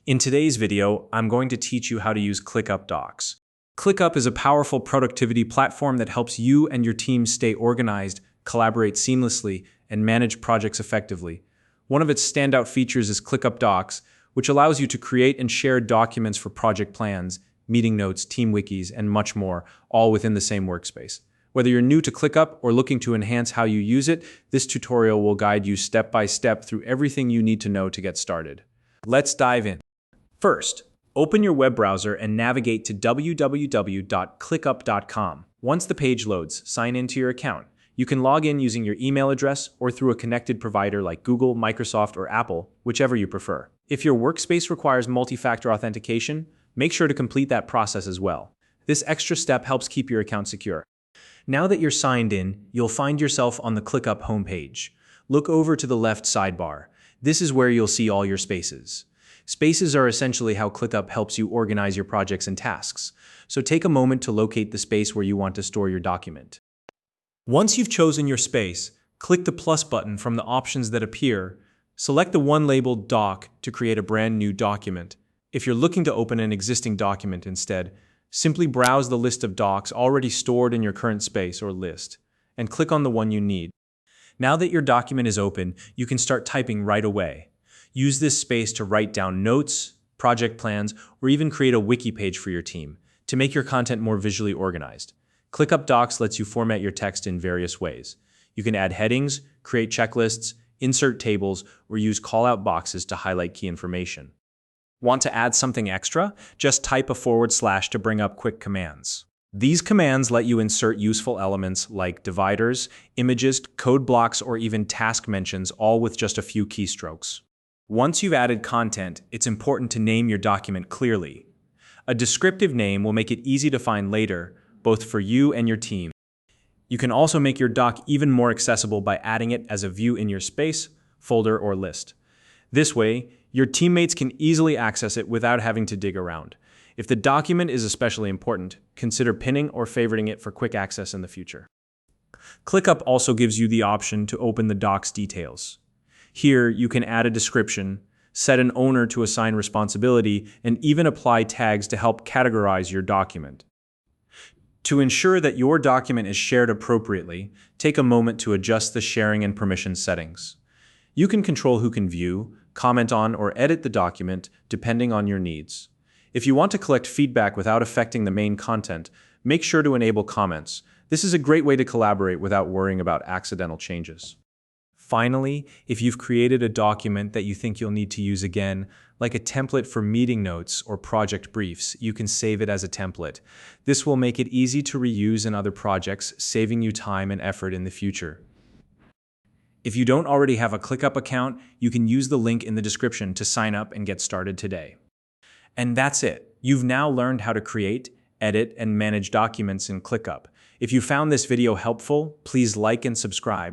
In today's video, I'm going to teach you how to use ClickUp Docs. ClickUp is a powerful productivity platform that helps you and your team stay organized, collaborate seamlessly, and manage projects effectively. One of its standout features is ClickUp Docs, which allows you to create and share documents for project plans, meeting notes, team wikis, and much more, all within the same workspace. Whether you're new to ClickUp or looking to enhance how you use it, this tutorial will guide you step by step through everything you need to know to get started. Let's dive in. First, open your web browser and navigate to www.clickup.com. Once the page loads, sign into your account. You can log in using your email address or through a connected provider like Google, Microsoft, or Apple, whichever you prefer. If your workspace requires multi-factor authentication, make sure to complete that process as well. This extra step helps keep your account secure. Now that you're signed in, you'll find yourself on the ClickUp homepage. Look over to the left sidebar. This is where you'll see all your spaces. Spaces are essentially how ClickUp helps you organize your projects and tasks, so take a moment to locate the space where you want to store your document. Once you've chosen your space, click the plus button from the options that appear. Select the one labeled Doc to create a brand new document. If you're looking to open an existing document instead, simply browse the list of docs already stored in your current space or list, and click on the one you need. Now that your document is open, you can start typing right away. Use this space to write down notes, project plans, or even create a wiki page for your team to make your content more visually organized. ClickUp Docs lets you format your text in various ways. You can add headings, create checklists, insert tables, or use call-out boxes to highlight key information. Want to add something extra? Just type a // to bring up quick commands. These commands let you insert useful elements like dividers, images, code blocks, or even task mentions, all with just a few keystrokes. Once you've added content, it's important to name your document clearly. A descriptive name will make it easy to find later, both for you and your team. You can also make your doc even more accessible by adding it as a view in your space, folder, or list. This way, your teammates can easily access it without having to dig around. If the document is especially important, consider pinning or favoriting it for quick access in the future. ClickUp also gives you the option to open the doc's details. Here, you can add a description, set an owner to assign responsibility, and even apply tags to help categorize your document. To ensure that your document is shared appropriately, take a moment to adjust the sharing and permission settings. You can control who can view, comment on, or edit the document depending on your needs. If you want to collect feedback without affecting the main content, make sure to enable comments. This is a great way to collaborate without worrying about accidental changes. Finally, if you've created a document that you think you'll need to use again, like a template for meeting notes or project briefs, you can save it as a template. This will make it easy to reuse in other projects, saving you time and effort in the future. If you don't already have a ClickUp account, you can use the link in the description to sign up and get started today. And that's it. You've now learned how to create, edit, and manage documents in ClickUp. If you found this video helpful, please like and subscribe.